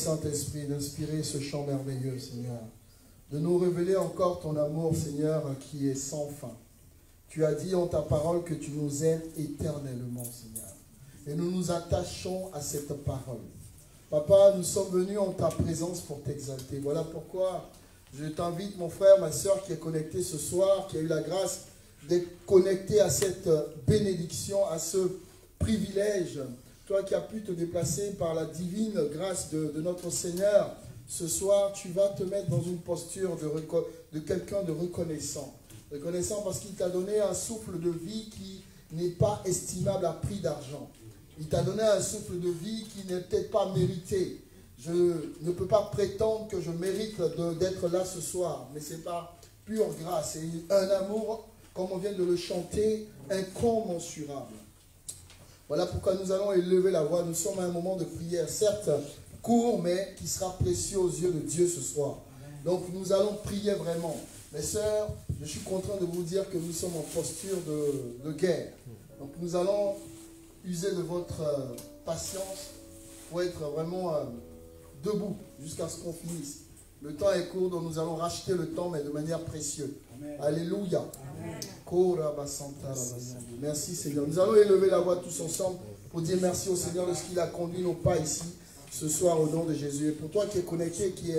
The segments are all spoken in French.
Saint-Esprit, d'inspirer ce chant merveilleux, Seigneur. De nous révéler encore ton amour, Seigneur, qui est sans fin. Tu as dit en ta parole que tu nous aimes éternellement, Seigneur. Et nous nous attachons à cette parole. Papa, nous sommes venus en ta présence pour t'exalter. Voilà pourquoi je t'invite, mon frère, ma soeur, qui est connecté ce soir, qui a eu la grâce d'être connecté à cette bénédiction, à ce privilège. Toi qui as pu te déplacer par la divine grâce de notre Seigneur, ce soir, tu vas te mettre dans une posture de quelqu'un de reconnaissant. Reconnaissant parce qu'il t'a donné un souffle de vie qui n'est pas estimable à prix d'argent. Il t'a donné un souffle de vie qui n'est peut-être pas mérité. Je ne peux pas prétendre que je mérite d'être là ce soir, mais c'est par pure grâce et un amour, comme on vient de le chanter, incommensurable. Voilà pourquoi nous allons élever la voix. Nous sommes à un moment de prière, certes court, mais qui sera précieux aux yeux de Dieu ce soir. Donc nous allons prier vraiment. Mes sœurs, je suis content de vous dire que nous sommes en posture de guerre. Donc nous allons user de votre patience pour être vraiment debout jusqu'à ce qu'on finisse. Le temps est court, donc nous allons racheter le temps, mais de manière précieuse. Amen. Alléluia. Amen. Merci Seigneur. Nous allons élever la voix tous ensemble pour dire merci au Seigneur de ce qu'il a conduit nos pas ici ce soir au nom de Jésus. Et pour toi qui es connecté, qui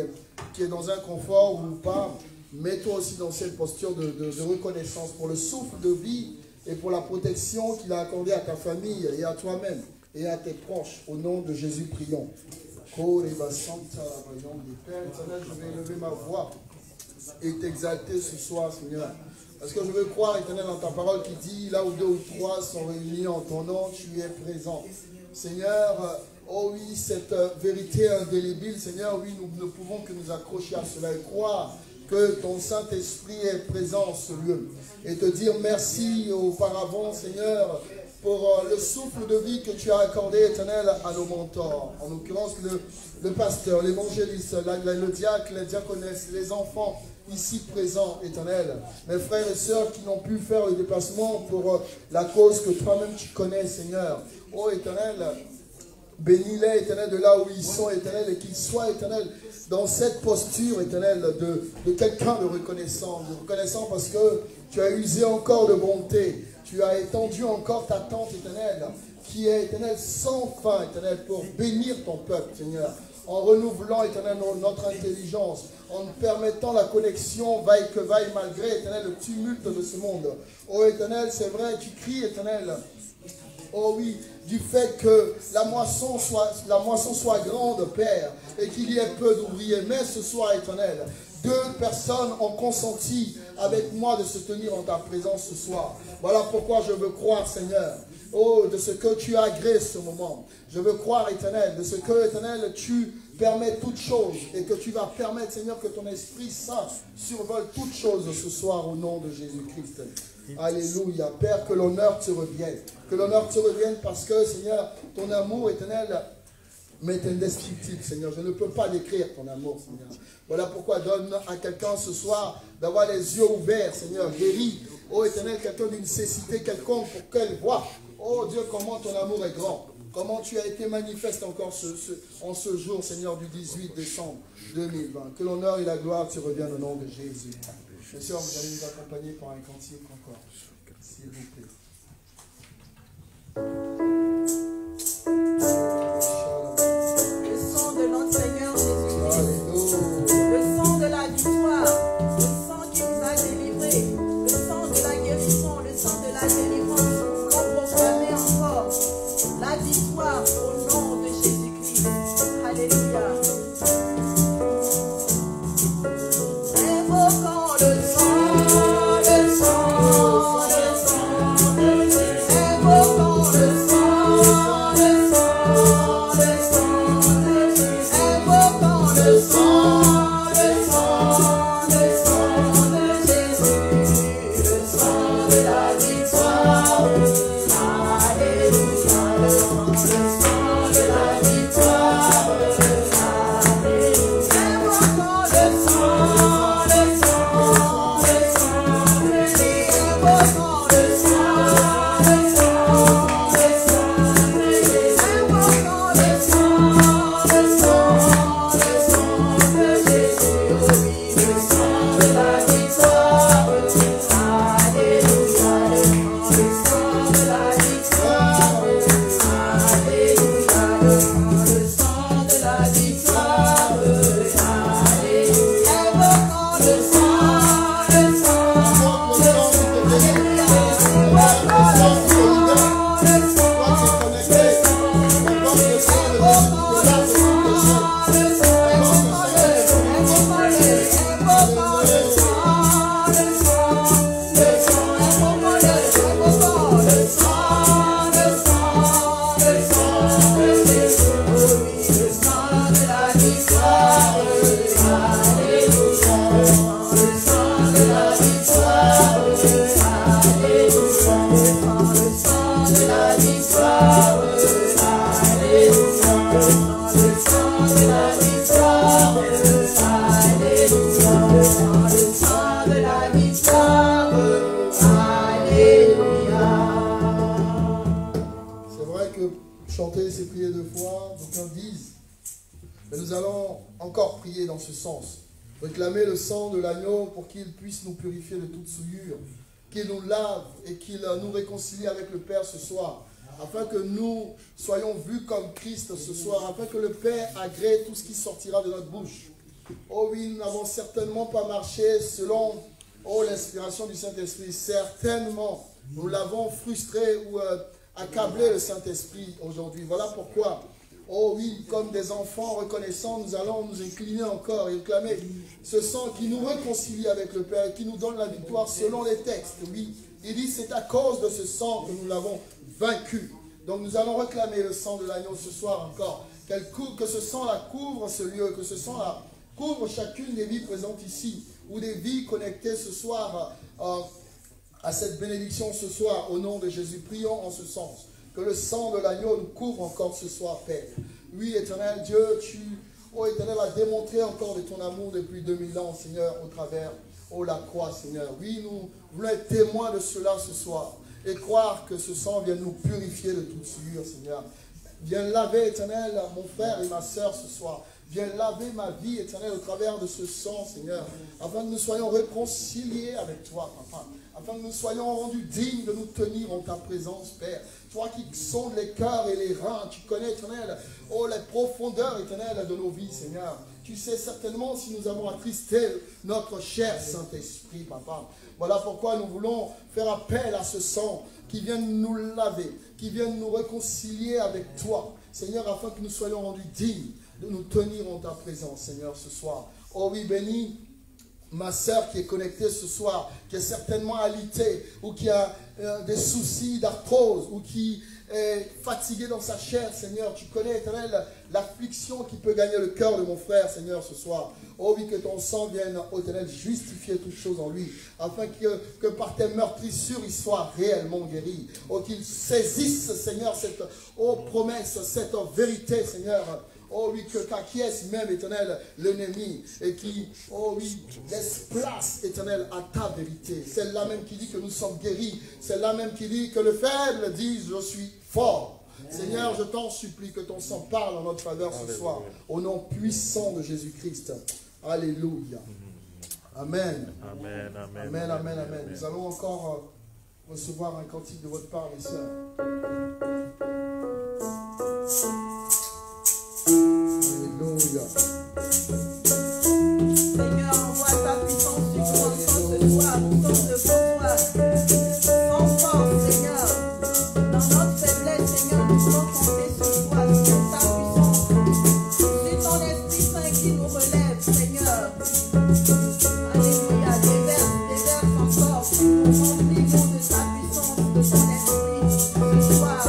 est dans un confort ou pas, mets-toi aussi dans cette posture de reconnaissance pour le souffle de vie et pour la protection qu'il a accordée à ta famille et à toi-même et à tes proches. Au nom de Jésus, prions. Père éternel, je vais élever ma voix et t'exalter ce soir, Seigneur. Parce que je veux croire, éternel, dans ta parole qui dit, là où deux ou trois sont réunis en ton nom, tu es présent. Seigneur, oh oui, cette vérité indélébile, Seigneur, oui, nous ne pouvons que nous accrocher à cela et croire que ton Saint-Esprit est présent en ce lieu. Et te dire merci auparavant, Seigneur, pour le souffle de vie que tu as accordé, éternel, à nos mentors. En l'occurrence, le pasteur, l'évangéliste, le diacre, les diaconesses, les enfants ici présents, éternel. Mes frères et sœurs qui n'ont pu faire le déplacement pour la cause que toi-même tu connais, Seigneur. Oh, éternel, bénis-les, éternel, de là où ils sont, éternel, et qu'ils soient, éternel, dans cette posture, éternel, de quelqu'un de reconnaissant parce que tu as usé encore de bonté. Tu as étendu encore ta tente éternelle, qui est éternelle sans fin, éternelle, pour bénir ton peuple, Seigneur, en renouvelant, éternel, notre intelligence, en nous permettant la connexion, vaille que vaille, malgré, éternel, le tumulte de ce monde. Oh, éternel, c'est vrai, tu cries, éternel, Oh oui, du fait que la moisson soit grande, Père, et qu'il y ait peu d'ouvriers. Mais ce soir, Éternel, 2 personnes ont consenti avec moi de se tenir en ta présence ce soir. Voilà pourquoi je veux croire, Seigneur, oh, de ce que tu agrées ce moment. Je veux croire, Éternel, de ce que, Éternel, tu permets toutes choses et que tu vas permettre, Seigneur, que ton Esprit Saint survole toutes choses ce soir au nom de Jésus-Christ. Alléluia. Père, que l'honneur te revienne. Que l'honneur te revienne parce que, Seigneur, ton amour, Éternel, m'est indescriptible, Seigneur. Je ne peux pas décrire ton amour, Seigneur. Voilà pourquoi donne à quelqu'un ce soir d'avoir les yeux ouverts, Seigneur. Guéris, oh Éternel, quelqu'un d'une cécité quelconque pour qu'elle voie. Oh Dieu, comment ton amour est grand. Comment tu as été manifeste encore en ce jour, Seigneur, du 18 décembre 2020. Que l'honneur et la gloire te reviennent au nom de Jésus. Bien sûr, vous allez nous accompagner par un cantique encore, s'il vous plaît. Le sang de notre Seigneur Jésus-Christ, le sang de la victoire, le sang qui nous a délivrés, le sang de la guérison, le sang de la délivrance, pour proclamer encore la victoire au nom de Jésus-Christ. Alléluia. Invoquons le sang, le sang, le sang de Jésus. Invoquons le sang, le sang, le sang de Jésus. Invoquons le sang, le sang, le sang de Jésus, le sang de la victoire. Alléluia, le sang de la victoire. Alléluia. Invoquons le sang, le sang, le sang de Jésus. Invoquons le sang, le sang, le sang de Jésus. Invoquons le sang, le sang, le sang de Jésus. Oui, le sang de la victoire. Alléluia, le sang de la victoire. Alléluia, le sang de la victoire. Alléluia, invoquons le sang, le sang, le sang. Alléluia, invoquons le sang, le sang, le sang. Invoquons le sang, le sang, le sang. Invoquons le sang, le sang, le sang. Invoquons le sang, le sang, le sang de Jésus. Oui, le sang de la victoire. Alléluia, le sang de la victoire. Alléluia, le sang de la victoire. Alléluia, le sang de la victoire. Alléluia, le sang de la victoire. Alléluia. C'est vrai que chanter, c'est prier 2 fois, d'aucuns disent. Mais nous allons encore prier dans ce sens. Réclamer le sang de l'agneau pour qu'il puisse nous purifier de toute souillure, qu'il nous lave et qu'il nous réconcilie avec le Père ce soir, afin que nous soyons vus comme Christ ce soir, afin que le Père agrée tout ce qui sortira de notre bouche. Oh oui, nous n'avons certainement pas marché selon l'inspiration du Saint-Esprit. Certainement, nous l'avons frustré ou accablé le Saint-Esprit aujourd'hui. Voilà pourquoi, oh oui, comme des enfants reconnaissants, nous allons nous incliner encore et clamer ce sang qui nous réconcilie avec le Père et qui nous donne la victoire selon les textes. Oui, il dit c'est à cause de ce sang que nous l'avons vaincu. Donc nous allons réclamer le sang de l'agneau ce soir encore. Que ce sang-là couvre ce lieu, que ce sang-là couvre chacune des vies présentes ici, ou des vies connectées ce soir à cette bénédiction ce soir, au nom de Jésus. Prions en ce sens. Que le sang de l'agneau nous couvre encore ce soir, Père. Oui, éternel Dieu, tu, oh éternel, as démontré encore de ton amour depuis 2000 ans, Seigneur, au travers, la croix, Seigneur. Oui, nous voulons être témoins de cela ce soir et croire que ce sang vient nous purifier de toute souillure, Seigneur. Viens laver, éternel, mon frère et ma soeur ce soir. Viens laver ma vie, éternel, au travers de ce sang, Seigneur, afin que nous soyons réconciliés avec toi, Papa. Afin que nous soyons rendus dignes de nous tenir en ta présence, Père. Toi qui sondes les cœurs et les reins, tu connais, éternel, les profondeurs, éternel, de nos vies, Seigneur. Tu sais certainement si nous avons attristé notre cher Saint-Esprit, Papa. Voilà pourquoi nous voulons faire appel à ce sang qui vienne nous laver, qui vienne nous réconcilier avec toi, Seigneur, afin que nous soyons rendus dignes de nous tenir en ta présence, Seigneur, ce soir. Oh oui, bénis ma sœur qui est connectée ce soir, qui est certainement alitée, ou qui a des soucis d'arthrose, ou qui est fatiguée dans sa chair, Seigneur. Tu connais, Éternel, l'affliction qui peut gagner le cœur de mon frère, Seigneur, ce soir. Oh oui, que ton sang vienne, oh Éternel, justifier toutes choses en lui, afin que par tes meurtrissures, il soit réellement guéri. Oh, qu'il saisisse, Seigneur, cette promesse, cette vérité, Seigneur. Oh oui, qu'acquiesce même, Éternel, l'ennemi, et qui, oh oui, laisse place, Éternel, à ta vérité. Celle-là même qui dit que nous sommes guéris. Celle-là même qui dit que le faible dise, je suis fort. Seigneur, je t'en supplie que ton sang parle en notre faveur ce soir, au nom puissant de Jésus-Christ. Alléluia. Amen. Amen, amen, Amen, amen, amen. Nous allons encore recevoir un cantique de votre part, mes sœurs. Alléluia. Seigneur, envoie ta puissance sur nous encore ce soir. Nous sommes devant toi. Sans force, Seigneur. Dans notre faiblesse, Seigneur, nous voulons compter sur toi, sur ta puissance. C'est ton Esprit Saint qui nous relève, Seigneur. Alléluia. Déverse encore. Remplis-nous de ta puissance, de ton Esprit ce soir.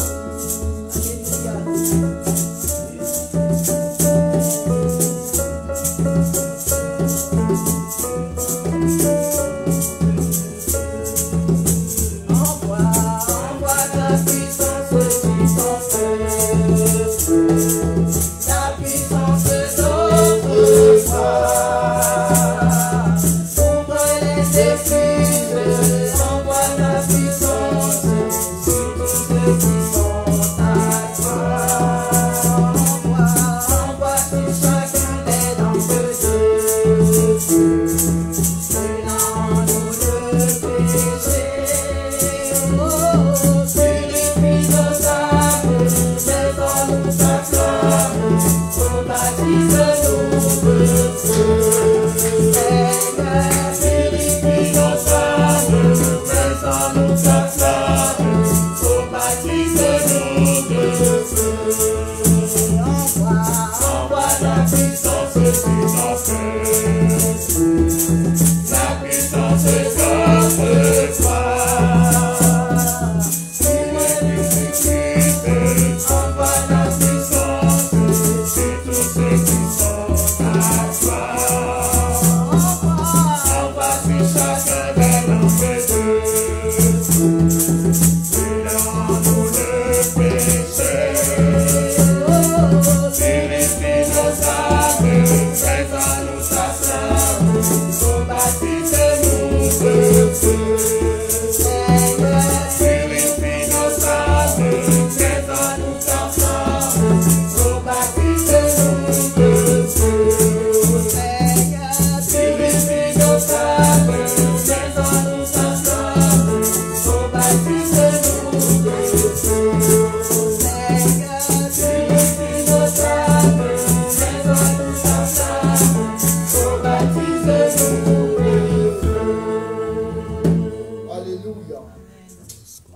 Alléluia.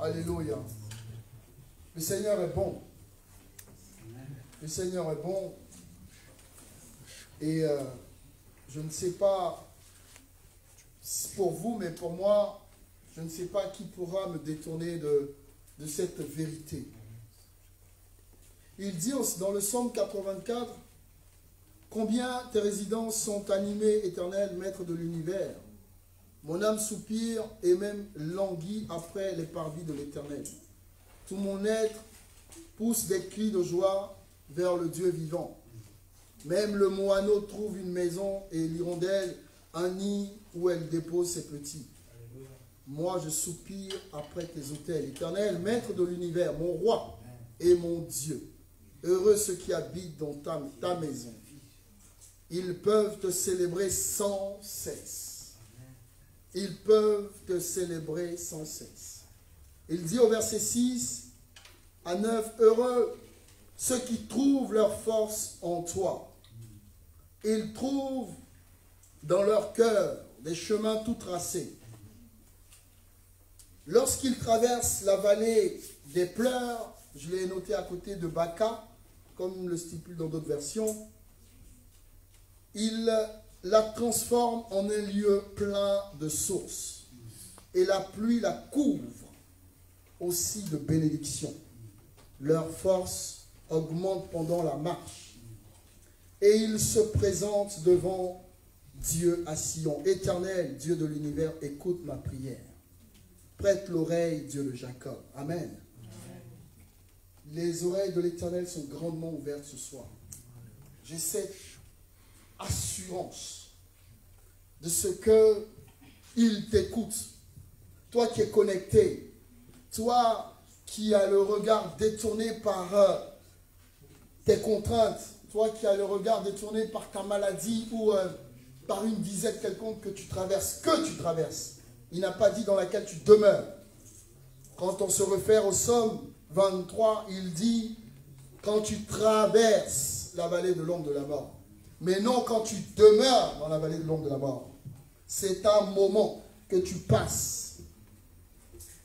Alléluia. Le Seigneur est bon. Le Seigneur est bon. Et je ne sais pas pour vous, mais pour moi, je ne sais pas qui pourra me détourner de cette vérité. Il dit dans le psaume 84, « Combien tes résidences sont animées, Éternel, Maître de l'univers. Mon âme soupire et même languit après les parvis de l'Éternel. Tout mon être pousse des cris de joie vers le Dieu vivant. Même le moineau trouve une maison et l'hirondelle un nid où elle dépose ses petits. Moi, je soupire après tes autels. Éternel, Maître de l'univers, mon roi et mon Dieu. Heureux ceux qui habitent dans ta maison. Ils peuvent te célébrer sans cesse. Ils peuvent te célébrer sans cesse. Il dit au verset 6 à 9, « Heureux ceux qui trouvent leur force en toi. Ils trouvent dans leur cœur des chemins tout tracés. Lorsqu'il traverse la vallée des pleurs, je l'ai noté à côté de Baca, comme le stipule dans d'autres versions, il la transforme en un lieu plein de sources. Et la pluie la couvre aussi de bénédictions. Leur force augmente pendant la marche. Et ils se présentent devant Dieu à Sion. Éternel, Dieu de l'univers, écoute ma prière. Prête l'oreille, Dieu de Jacob. Amen. Amen. Les oreilles de l'Éternel sont grandement ouvertes ce soir. J'ai cette assurance de ce qu'il t'écoute. Toi qui es connecté, toi qui as le regard détourné par tes contraintes, toi qui as le regard détourné par ta maladie ou par une disette quelconque que tu traverses. Il n'a pas dit dans laquelle tu demeures. Quand on se réfère au psaume 23, il dit quand tu traverses la vallée de l'ombre de la mort. Mais non quand tu demeures dans la vallée de l'ombre de la mort. C'est un moment que tu passes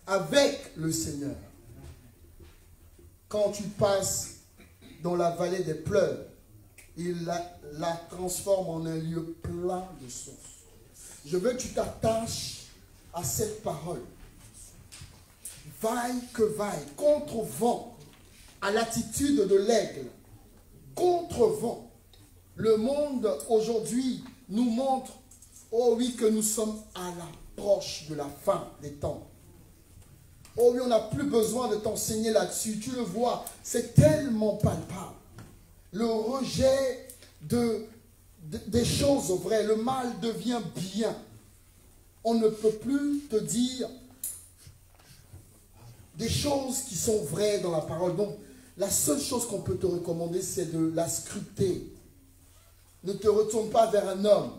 avec le Seigneur. Quand tu passes dans la vallée des pleurs, il la transforme en un lieu plein de sources. Je veux que tu t'attaches à cette parole. Vaille que vaille, contre vent, à l'attitude de l'aigle, contre vent. Le monde aujourd'hui nous montre, oh oui, que nous sommes à l'approche de la fin des temps. Oh oui, on n'a plus besoin de t'enseigner là-dessus. Tu le vois, c'est tellement palpable. Le rejet des choses vraies, le mal devient bien. On ne peut plus te dire des choses qui sont vraies dans la parole. Donc, la seule chose qu'on peut te recommander, c'est de la scruter. Ne te retourne pas vers un homme.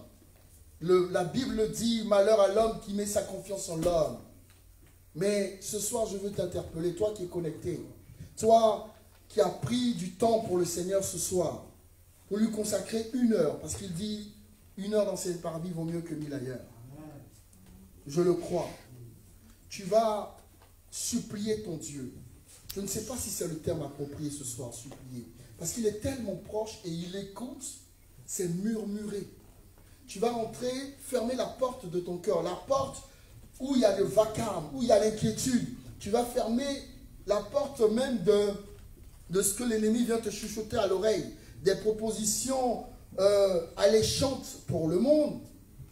La Bible dit, malheur à l'homme qui met sa confiance en l'homme. Mais ce soir, je veux t'interpeller, toi qui es connecté, toi qui as pris du temps pour le Seigneur ce soir, pour lui consacrer 1 heure, parce qu'il dit 1 heure dans ses parvis vaut mieux que 1000 ailleurs. Je le crois. Tu vas supplier ton Dieu. Je ne sais pas si c'est le terme approprié ce soir, supplier, parce qu'il est tellement proche et il écoute, c'est murmurer. Tu vas entrer, fermer la porte de ton cœur, la porte où il y a le vacarme, où il y a l'inquiétude. Tu vas fermer la porte même de ce que l'ennemi vient te chuchoter à l'oreille. Des propositions alléchantes pour le monde,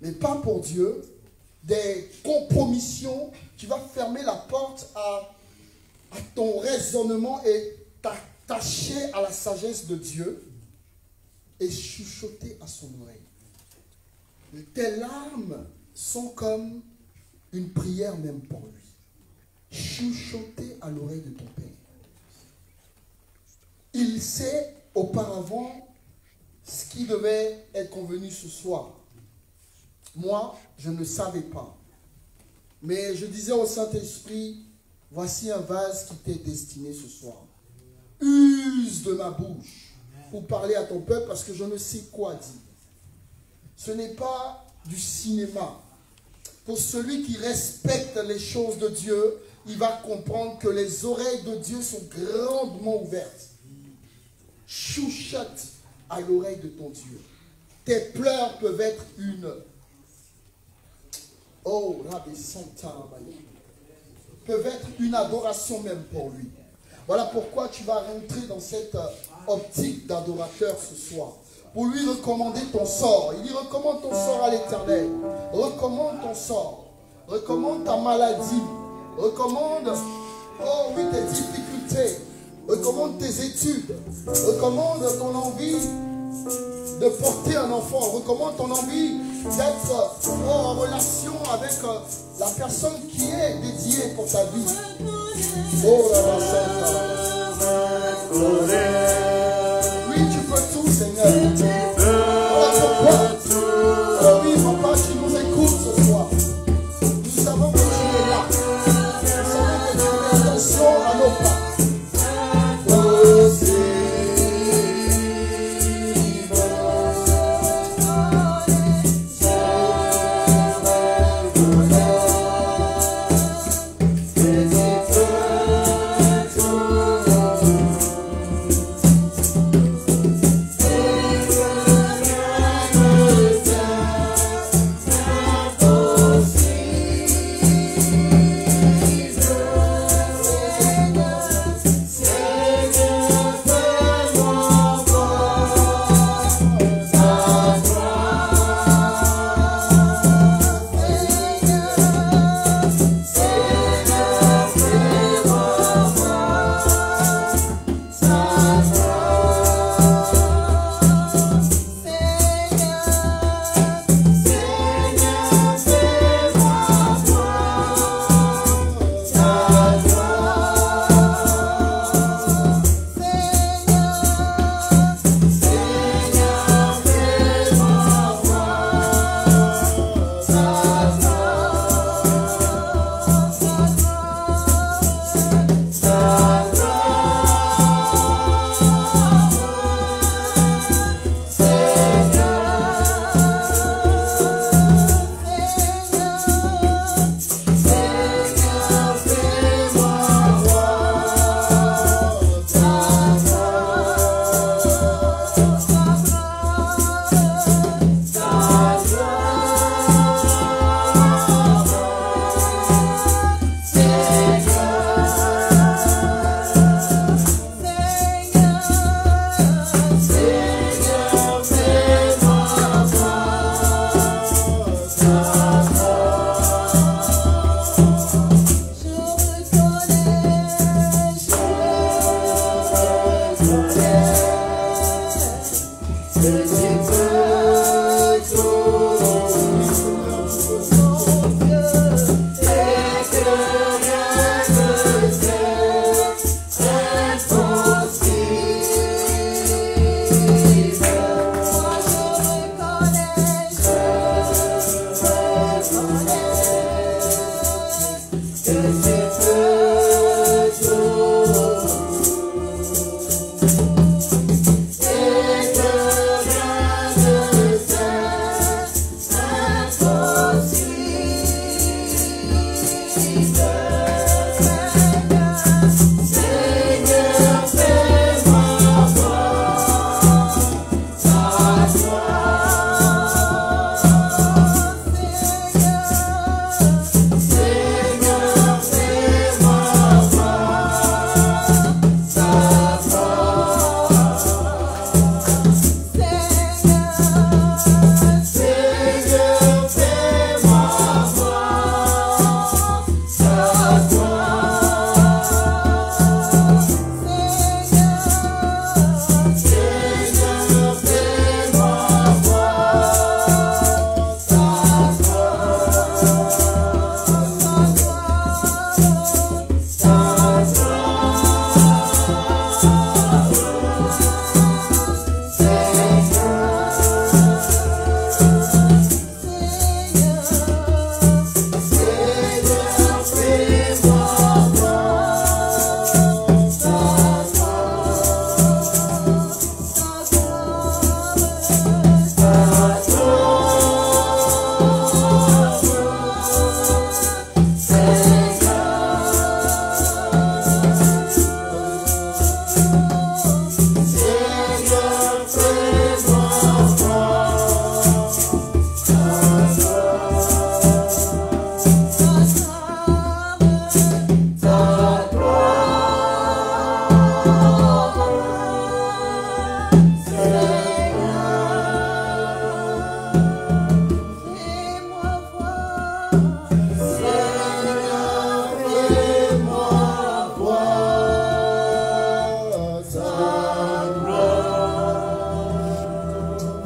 mais pas pour Dieu. Des compromissions. Tu vas fermer la porte à ton raisonnement et t'attacher à la sagesse de Dieu et chuchoter à son oreille. Tes larmes sont comme une prière même pour lui. Chuchoter à l'oreille de ton Père. Il sait auparavant ce qui devait être convenu ce soir. Moi, je ne savais pas. Mais je disais au Saint-Esprit, voici un vase qui t'est destiné ce soir. Use de ma bouche pour parler à ton peuple parce que je ne sais quoi dire. Ce n'est pas du cinéma. Pour celui qui respecte les choses de Dieu, il va comprendre que les oreilles de Dieu sont grandement ouvertes. Chuchote à l'oreille de ton Dieu. Tes pleurs peuvent être peuvent être une adoration même pour lui. Voilà pourquoi tu vas rentrer dans cette optique d'adorateur ce soir. Pour lui recommander ton sort. Il dit recommande ton sort à l'Éternel. Recommande ton sort. Recommande ta maladie. Recommande, oh oui, tes difficultés. Recommande tes études. Recommande ton envie de porter un enfant. Recommande ton envie d'être en relation avec la personne qui est dédiée pour ta vie. Oh la oui, tu peux tout, Seigneur. Voilà pourquoi. Oh oui, papa, tu nous écoutes ce soir. Nous savons que tu es là. Nous savons que tu fais attention à nos pas.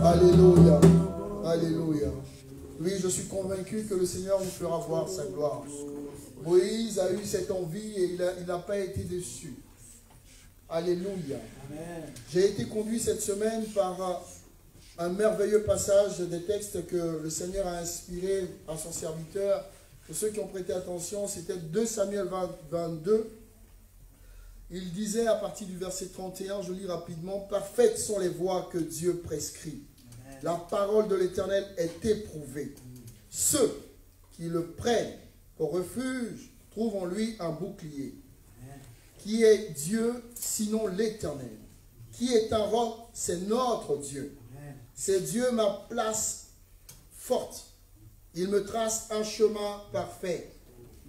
Alléluia. Alléluia. Oui, je suis convaincu que le Seigneur nous fera voir sa gloire. Moïse a eu cette envie et il n'a pas été déçu. Alléluia. J'ai été conduit cette semaine par un merveilleux passage des textes que le Seigneur a inspiré à son serviteur. Pour ceux qui ont prêté attention, c'était 2 Samuel 22. Il disait à partir du verset 31, je lis rapidement, « Parfaites sont les voies que Dieu prescrit. La parole de l'Éternel est éprouvée. Ceux qui le prennent au refuge trouvent en lui un bouclier. Qui est Dieu sinon l'Éternel? Qui est un roc? C'est notre Dieu. C'est Dieu ma place forte. Il me trace un chemin parfait.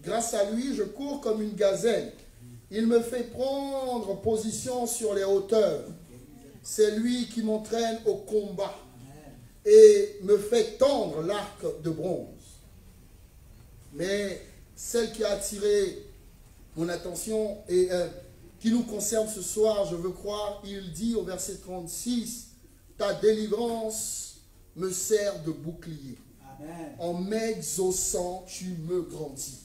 Grâce à lui, je cours comme une gazelle. Il me fait prendre position sur les hauteurs. C'est lui qui m'entraîne au combat et me fait tendre l'arc de bronze. » Mais celle qui a attiré mon attention et qui nous concerne ce soir, je veux croire, il dit au verset 36, « Ta délivrance me sert de bouclier. Amen. En m'exaucant, tu me grandis. »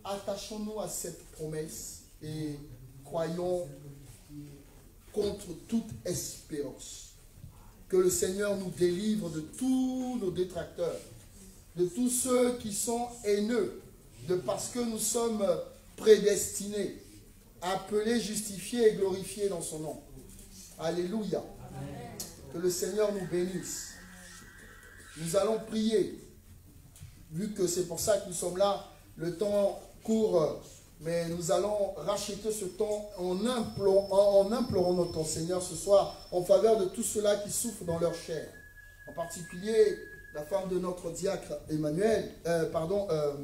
Attachons-nous à cette promesse et croyons contre toute espérance que le Seigneur nous délivre de tous nos détracteurs, de tous ceux qui sont haineux, parce que nous sommes prédestinés, appelés, justifiés et glorifiés dans son nom. Alléluia. Amen. Que le Seigneur nous bénisse. Nous allons prier, vu que c'est pour ça que nous sommes là, le temps court, mais nous allons racheter ce temps en implorant notre Seigneur ce soir en faveur de tous ceux-là qui souffrent dans leur chair. En particulier, la femme de notre diacre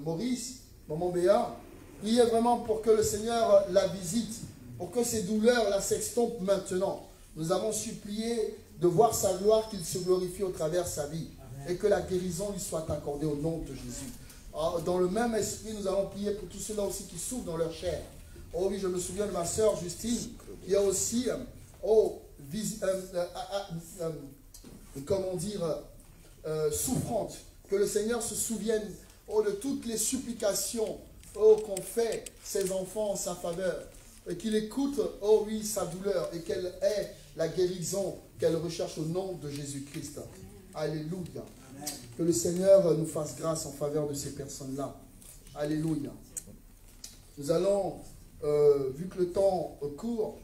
Maurice, Maman Béa. Priez vraiment pour que le Seigneur la visite, pour que ces douleurs la s'extompent maintenant. Nous avons supplié de voir sa gloire, qu'il se glorifie au travers de sa vie. Amen. Et que la guérison lui soit accordée au nom de Jésus. Dans le même esprit, nous allons prier pour tous ceux-là aussi qui souffrent dans leur chair. Oh oui, je me souviens de ma sœur Justine, qui a aussi comment dire, souffrante. Que le Seigneur se souvienne de toutes les supplications qu'ont fait ses enfants en sa faveur. Et qu'il écoute, oh oui, sa douleur. Et qu'elle ait la guérison qu'elle recherche au nom de Jésus-Christ. Alléluia. Que le Seigneur nous fasse grâce en faveur de ces personnes-là. Alléluia. Nous allons, vu que le temps court,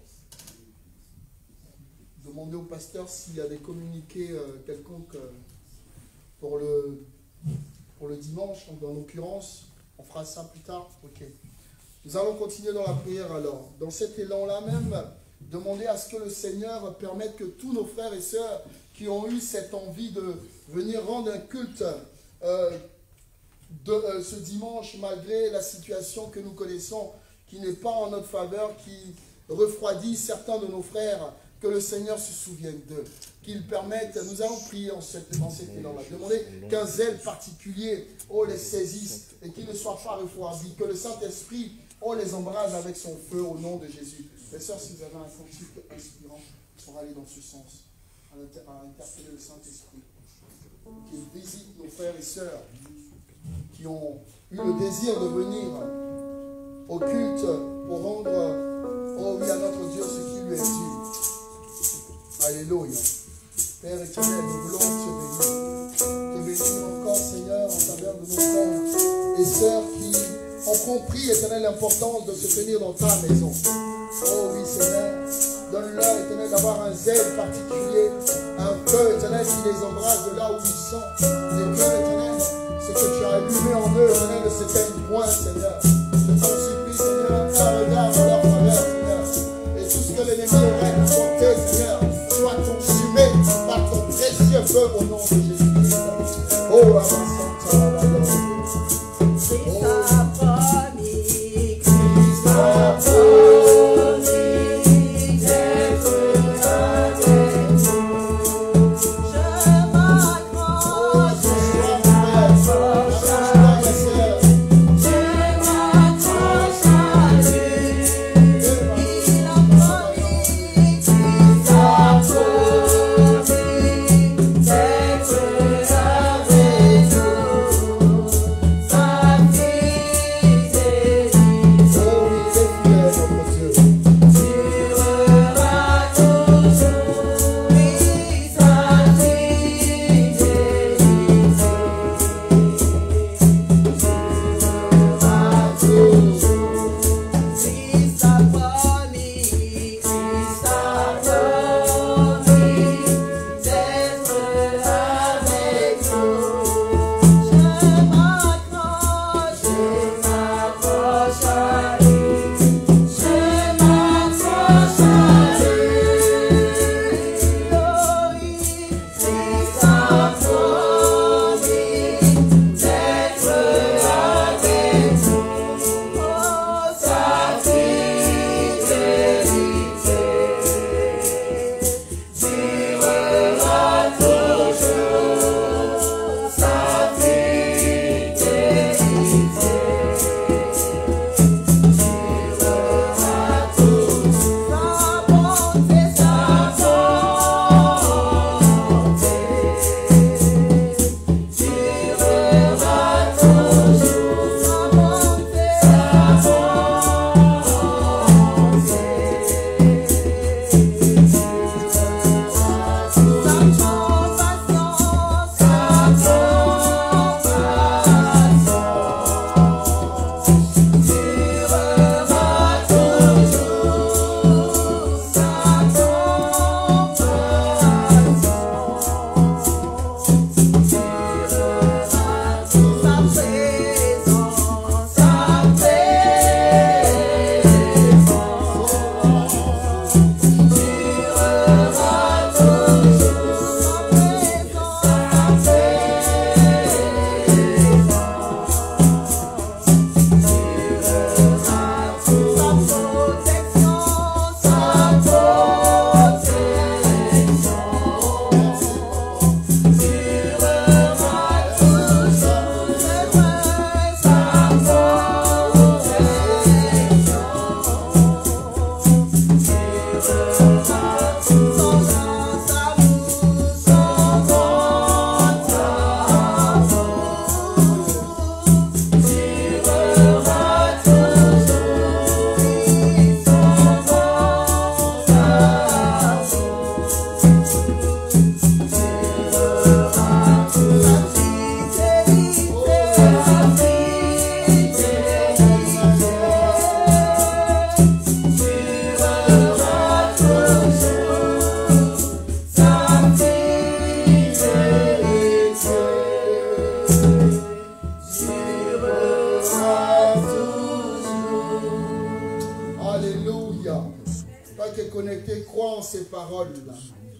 demander au pasteur s'il y a des communiqués quelconques pour le dimanche, en l'occurrence. On fera ça plus tard. Ok. Nous allons continuer dans la prière alors. Dans cet élan-là même, demander à ce que le Seigneur permette que tous nos frères et sœurs qui ont eu cette envie de venir rendre un culte ce dimanche, malgré la situation que nous connaissons, qui n'est pas en notre faveur, qui refroidit certains de nos frères, que le Seigneur se souvienne d'eux, qu'il permette, nous allons prier dans cet élan-là, demander qu'un zèle particulier, les saisisse et qu'ils ne soient pas refroidis, que le Saint-Esprit, les embrase avec son feu au nom de Jésus. Les sœurs, si vous avez un cantique inspirant pour aller dans ce sens, à interpeller le Saint-Esprit, qu'il visite nos frères et sœurs qui ont eu le désir de venir au culte pour rendre, oh oui, à notre Dieu ce qui lui est dû. Alléluia. Père éternel, nous voulons te bénir encore, Seigneur, en faveur de nos frères et sœurs qui ont compris, éternel, l'importance de se tenir dans ta maison. Oh oui, Seigneur, donne-leur, éternel, d'avoir un zèle particulier, un feu, éternel, qui les embrasse de là où ils sont. Et que, éternel, ce que tu as allumé en eux, éternel, ne s'éteigne point, Seigneur. Je t'en supplie, Seigneur, un regard en leur faveur, Seigneur. Et tout ce que l'ennemi aurait compté, Seigneur, soit consumé par ton précieux feu au nom de Jésus-Christ. Oh, Abba Santa, Avec nous.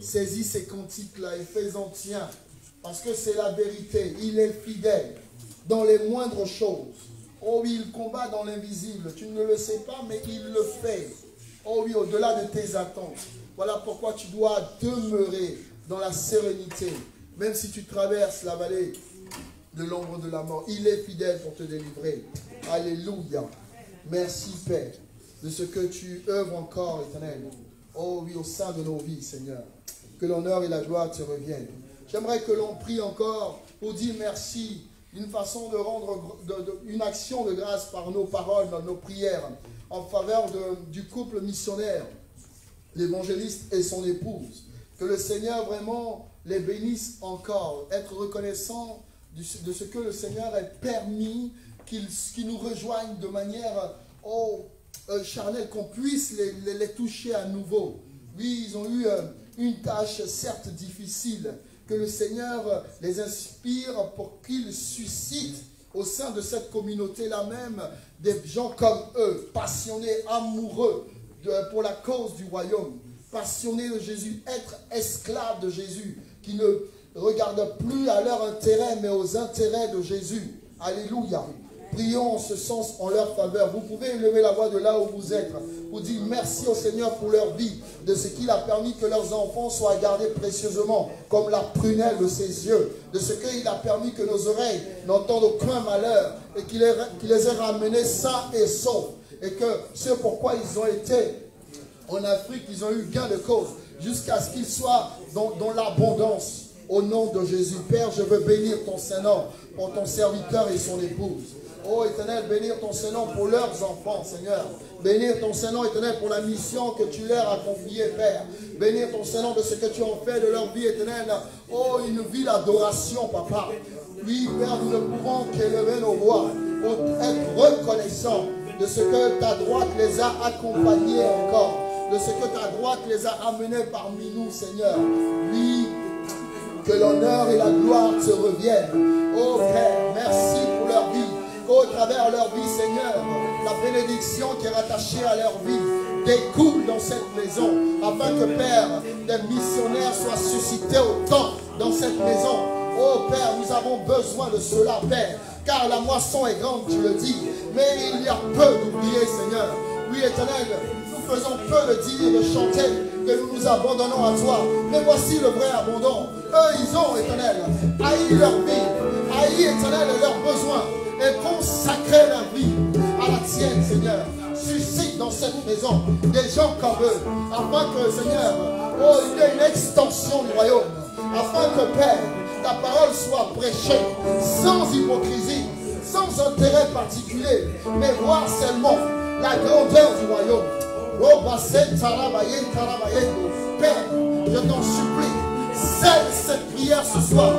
Saisis ces cantiques-là et fais-en tien. Parce que c'est la vérité. Il est fidèle dans les moindres choses. Oh oui, il combat dans l'invisible. Tu ne le sais pas, mais il le fait. Oh oui, au-delà de tes attentes. Voilà pourquoi tu dois demeurer dans la sérénité. Même si tu traverses la vallée de l'ombre de la mort, il est fidèle pour te délivrer. Alléluia. Merci Père de ce que tu œuvres encore, Éternel. Oh oui, au sein de nos vies, Seigneur. Que l'honneur et la gloire te reviennent. J'aimerais que l'on prie encore pour dire merci, d'une façon de rendre une action de grâce par nos paroles, dans nos prières, en faveur du couple missionnaire, l'évangéliste et son épouse. Que le Seigneur vraiment les bénisse encore. Être reconnaissant de ce que le Seigneur ait permis qu'ils nous rejoignent de manière charnelle, qu'on puisse les toucher à nouveau. Oui, ils ont eu une tâche certes difficile, que le Seigneur les inspire pour qu'ils suscitent au sein de cette communauté-là même des gens comme eux, passionnés, amoureux pour la cause du royaume, passionnés de Jésus, être esclaves de Jésus, qui ne regardent plus à leur intérêt, mais aux intérêts de Jésus. Alléluia. Prions en ce sens en leur faveur. Vous pouvez lever la voix de là où vous êtes. Vous dites merci au Seigneur pour leur vie, de ce qu'il a permis que leurs enfants soient gardés précieusement, comme la prunelle de ses yeux, de ce qu'il a permis que nos oreilles n'entendent aucun malheur, et qu'il les ait ramenés sains et saufs, et que ce pourquoi ils ont été en Afrique, ils ont eu gain de cause, jusqu'à ce qu'ils soient dans l'abondance. Au nom de Jésus, Père, je veux bénir ton Saint-Nom pour ton serviteur et son épouse. Oh Éternel, bénir ton Saint-Nom pour leurs enfants, Seigneur. Bénir ton Saint-Nom, Éternel, pour la mission que tu leur as confiée, Père. Bénir ton Saint-Nom de ce que tu as fait de leur vie, Éternel. Oh, une vie d'adoration, Papa. Oui, Père, nous ne pouvons qu'élever nos voix pour être reconnaissants de ce que ta droite les a accompagnés encore, de ce que ta droite les a amenés parmi nous, Seigneur. Oui, que l'honneur et la gloire te reviennent. Oh Père, merci pour leur vie. Qu'au travers leur vie, Seigneur, la bénédiction qui est rattachée à leur vie découle dans cette maison, afin que, Père, des missionnaires soient suscités autant dans cette maison. Oh Père, nous avons besoin de cela, Père, car la moisson est grande, tu le dis, mais il y a peu d'oubliés, Seigneur. Oui, Éternel, nous faisons peu de dire, de chanter, que nous nous abandonnons à toi. Mais voici le vrai abandon. Eux, ils ont, Éternel, haï leur vie, haï, Éternel, leurs besoins, et consacré leur vie à la tienne, Seigneur. Suscite dans cette maison des gens comme eux, afin que, Seigneur, oh, il y ait une extension du royaume, afin que, Père, ta parole soit prêchée sans hypocrisie, sans intérêt particulier, mais voir seulement la grandeur du royaume. Père, je t'en supplie, scelle cette prière ce soir,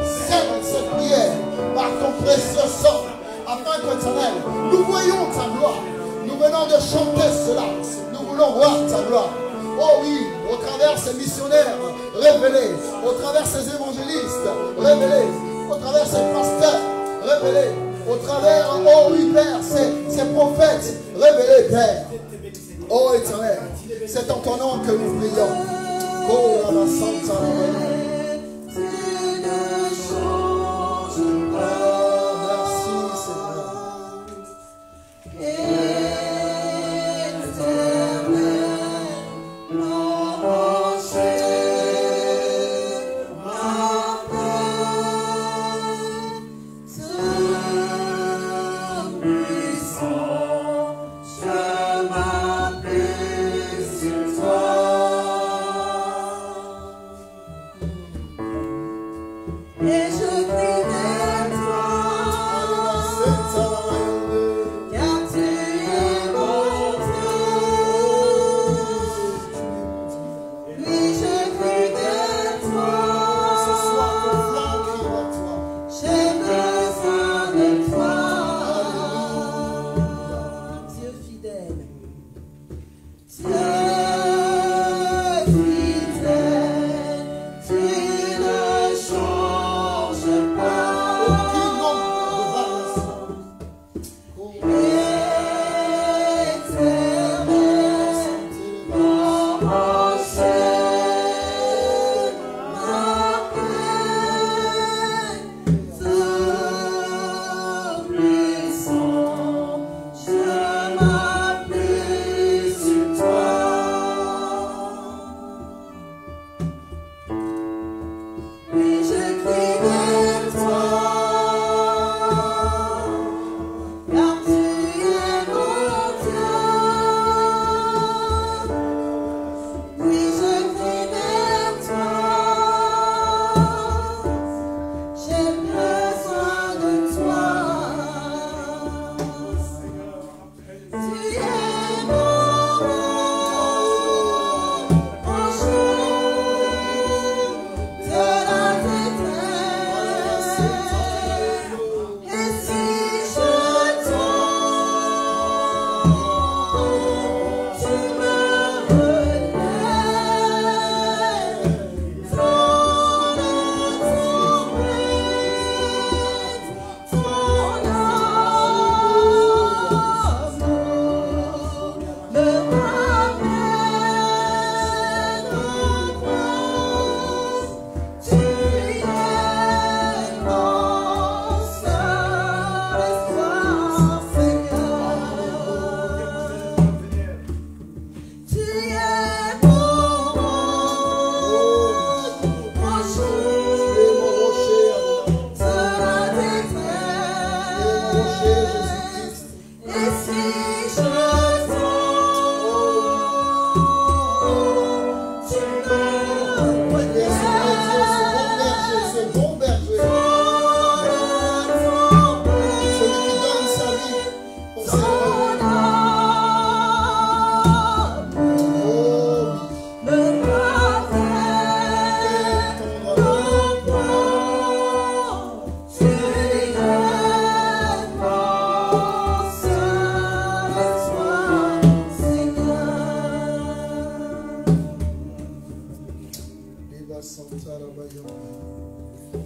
scelle cette prière par ton précieux sang, afin que, Éternel, nous voyons ta gloire. Nous venons de chanter cela, nous voulons voir ta gloire. Oh oui, au travers ces missionnaires révélés, au travers ces évangélistes révélés, au travers ces pasteurs révélés, au travers, oh oui Père, ces prophètes révélés, Père. Oh Éternel, c'est en ton nom que nous prions. Oh la Santa Tu ne changes pas.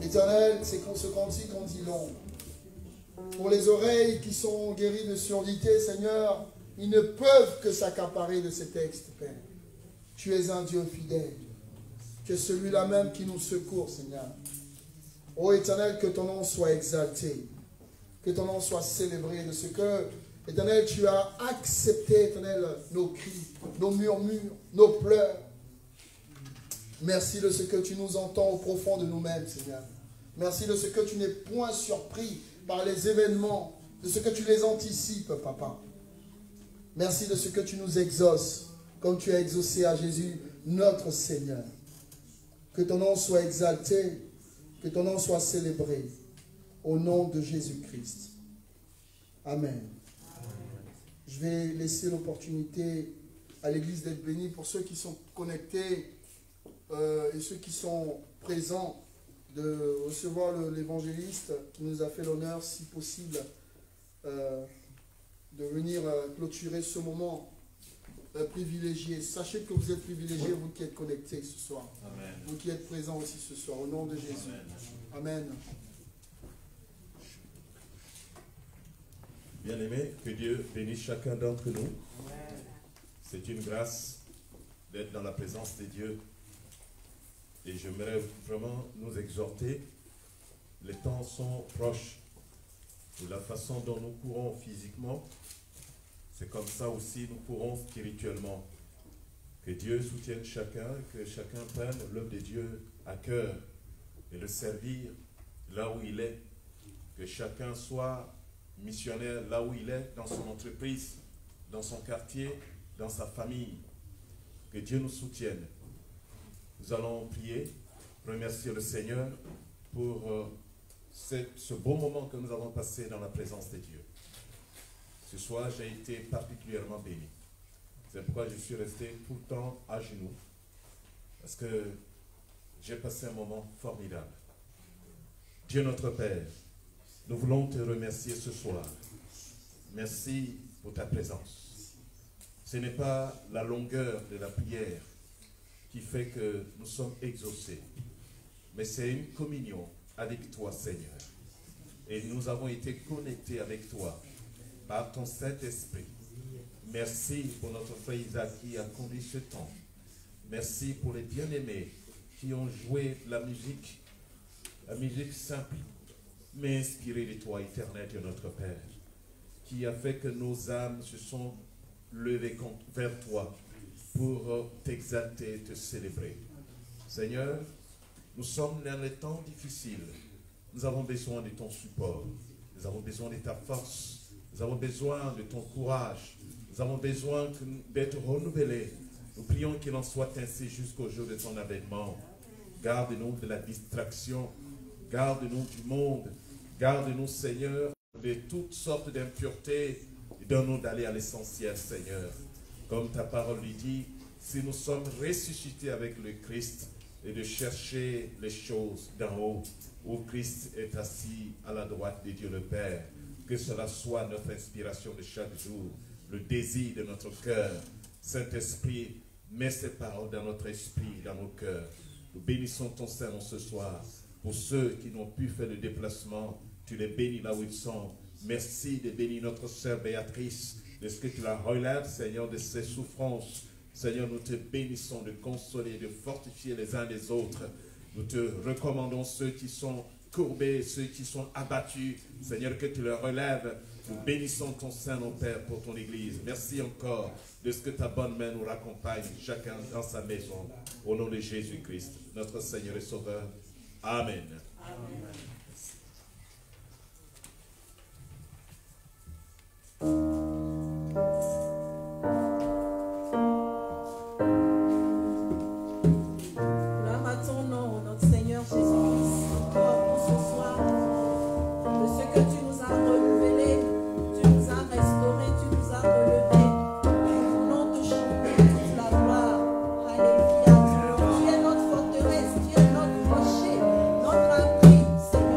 Éternel, c'est qu'on se cantique en dit long. Pour les oreilles qui sont guéries de surdité, Seigneur, ils ne peuvent que s'accaparer de ces textes, Père. Tu es un Dieu fidèle. Tu es celui-là même qui nous secourt, Seigneur. Ô Éternel, que ton nom soit exalté. Que ton nom soit célébré de ce que, Éternel, tu as accepté, Éternel, nos cris, nos murmures, nos pleurs. Merci de ce que tu nous entends au profond de nous-mêmes, Seigneur. Merci de ce que tu n'es point surpris par les événements, de ce que tu les anticipes, Papa. Merci de ce que tu nous exauces, comme tu as exaucé à Jésus, notre Seigneur. Que ton nom soit exalté, que ton nom soit célébré, au nom de Jésus-Christ. Amen. Je vais laisser l'opportunité à l'Église d'être bénie pour ceux qui sont connectés et ceux qui sont présents de recevoir l'évangéliste qui nous a fait l'honneur, si possible, de venir clôturer ce moment privilégié. Sachez que vous êtes privilégiés, vous qui êtes connectés ce soir. Amen. Vous qui êtes présents aussi ce soir, au nom de Jésus. Amen. Bien-aimés, que Dieu bénisse chacun d'entre nous. C'est une grâce d'être dans la présence de Dieu. Et j'aimerais vraiment nous exhorter. Les temps sont proches. De la façon dont nous courons physiquement, c'est comme ça aussi nous courons spirituellement. Que Dieu soutienne chacun, que chacun prenne l'œuvre de Dieu à cœur et le servir là où il est. Que chacun soit missionnaire là où il est, dans son entreprise, dans son quartier, dans sa famille. Que Dieu nous soutienne. Nous allons prier, remercier le Seigneur pour ce beau moment que nous avons passé dans la présence de Dieu. Ce soir, j'ai été particulièrement béni. C'est pourquoi je suis resté tout le temps à genoux, parce que j'ai passé un moment formidable. Dieu notre Père, nous voulons te remercier ce soir. Merci pour ta présence. Ce n'est pas la longueur de la prière qui fait que nous sommes exaucés, mais c'est une communion avec toi, Seigneur. Et nous avons été connectés avec toi par ton Saint-Esprit. Merci pour notre frère Isaac qui a conduit ce temps. Merci pour les bien-aimés qui ont joué la musique simple, mais inspirée de toi, éternel Dieu notre Père, qui a fait que nos âmes se sont levées vers toi pour t'exalter, te célébrer. Seigneur, nous sommes dans les temps difficiles. Nous avons besoin de ton support. Nous avons besoin de ta force. Nous avons besoin de ton courage. Nous avons besoin d'être renouvelés. Nous prions qu'il en soit ainsi jusqu'au jour de ton avènement. Garde-nous de la distraction. Garde-nous du monde. Garde-nous, Seigneur, de toutes sortes d'impuretés. Et donne-nous d'aller à l'essentiel, Seigneur. Comme ta parole lui dit, si nous sommes ressuscités avec le Christ, et de chercher les choses d'en haut, où Christ est assis à la droite de Dieu le Père. Que cela soit notre inspiration de chaque jour, le désir de notre cœur. Saint-Esprit, mets ces paroles dans notre esprit, dans nos cœurs. Nous bénissons ton Saint ce soir. Pour ceux qui n'ont pu faire le déplacement, tu les bénis là où ils sont. Merci de bénir notre sœur Béatrice, de ce que tu la relèves, Seigneur, de ses souffrances. Seigneur, nous te bénissons de consoler, de fortifier les uns les autres. Nous te recommandons ceux qui sont courbés, ceux qui sont abattus. Seigneur, que tu les relèves. Nous bénissons ton Saint, mon Père, pour ton Église. Merci encore de ce que ta bonne main nous raccompagne, chacun dans sa maison. Au nom de Jésus-Christ, notre Seigneur et Sauveur. Amen. Amen. Tu es notre forteresse, tu es notre rocher, notre abri, Seigneur.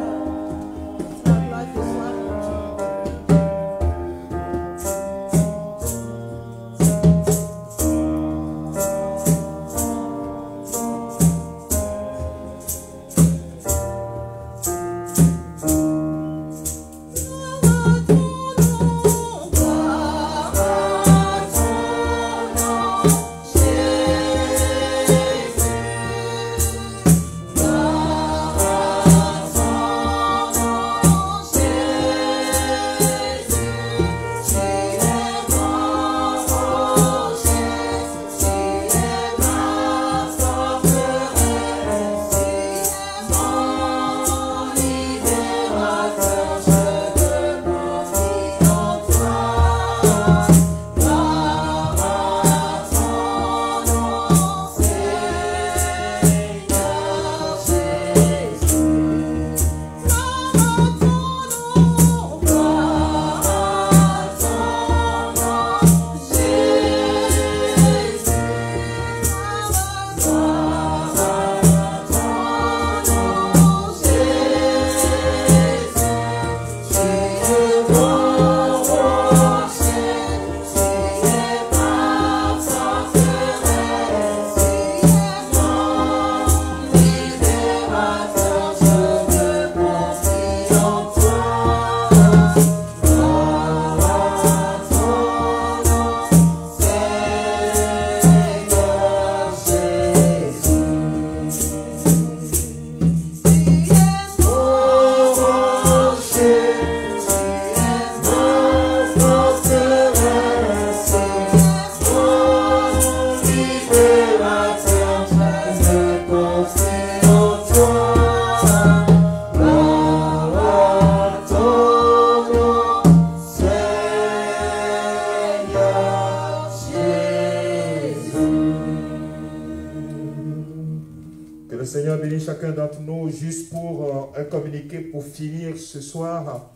le Seigneur bénisse chacun d'entre nous. Juste pour un communiqué pour finir ce soir.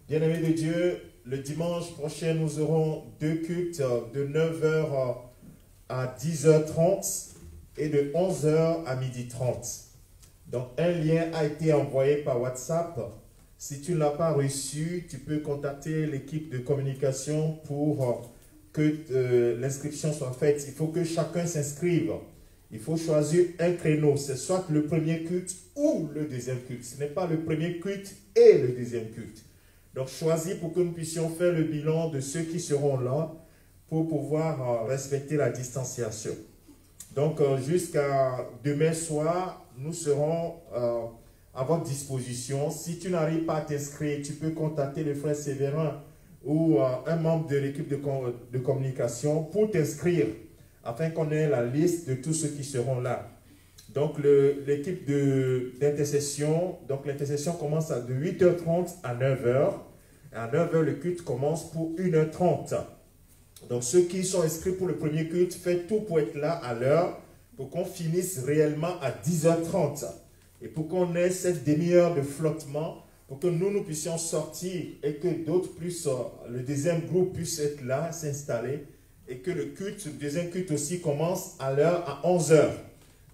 Bien-aimés de Dieu, le dimanche prochain, nous aurons 2 cultes de 9h à 10h30 et de 11h à 12h30. Donc, un lien a été envoyé par WhatsApp. Si tu ne l'as pas reçu, tu peux contacter l'équipe de communication pour que l'inscription soit faite. Il faut que chacun s'inscrive. Il faut choisir un créneau. C'est soit le premier culte ou le deuxième culte. Ce n'est pas le premier culte et le deuxième culte. Donc, choisis pour que nous puissions faire le bilan de ceux qui seront là pour pouvoir respecter la distanciation. Donc, jusqu'à demain soir, nous serons à votre disposition. Si tu n'arrives pas à t'inscrire, tu peux contacter le frère Séverin ou un membre de l'équipe de communication pour t'inscrire, afin qu'on ait la liste de tous ceux qui seront là. Donc, l'équipe d'intercession, donc l'intercession commence de 8h30 à 9h. Et à 9h, le culte commence pour 1h30. Donc, ceux qui sont inscrits pour le premier culte, faites tout pour être là à l'heure, pour qu'on finisse réellement à 10h30. Et pour qu'on ait cette demi-heure de flottement, pour que nous puissions sortir et que d'autres puissent, le deuxième groupe puisse être là, s'installer, et que le deuxième culte aussi commence à l'heure à 11h.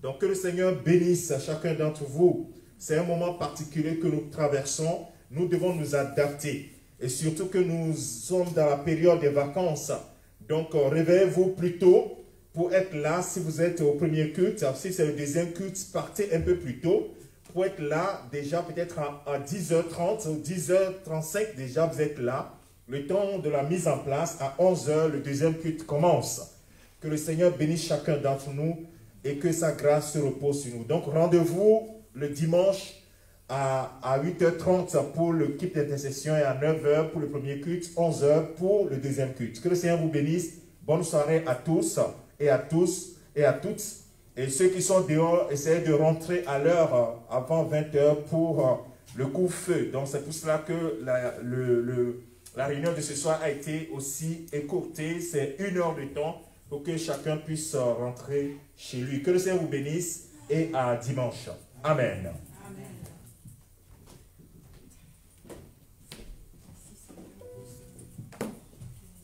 Donc, que le Seigneur bénisse à chacun d'entre vous. C'est un moment particulier que nous traversons. Nous devons nous adapter. Et surtout que nous sommes dans la période des vacances. Donc, réveillez-vous plus tôt pour être là. Si vous êtes au premier culte, si c'est le deuxième culte, partez un peu plus tôt pour être là déjà peut-être à 10h30 ou 10h35 déjà vous êtes là. Le temps de la mise en place, à 11h, le deuxième culte commence. Que le Seigneur bénisse chacun d'entre nous et que sa grâce se repose sur nous. Donc, rendez-vous le dimanche à 8h30 pour le culte d'intercession et à 9h pour le premier culte, 11h pour le deuxième culte. Que le Seigneur vous bénisse. Bonne soirée à tous et à toutes. Et ceux qui sont dehors, essayez de rentrer à l'heure avant 20h pour le couvre-feu. Donc, c'est pour cela que la réunion de ce soir a été aussi écourtée. C'est 1 heure de temps pour que chacun puisse rentrer chez lui. Que le Seigneur vous bénisse et à dimanche. Amen.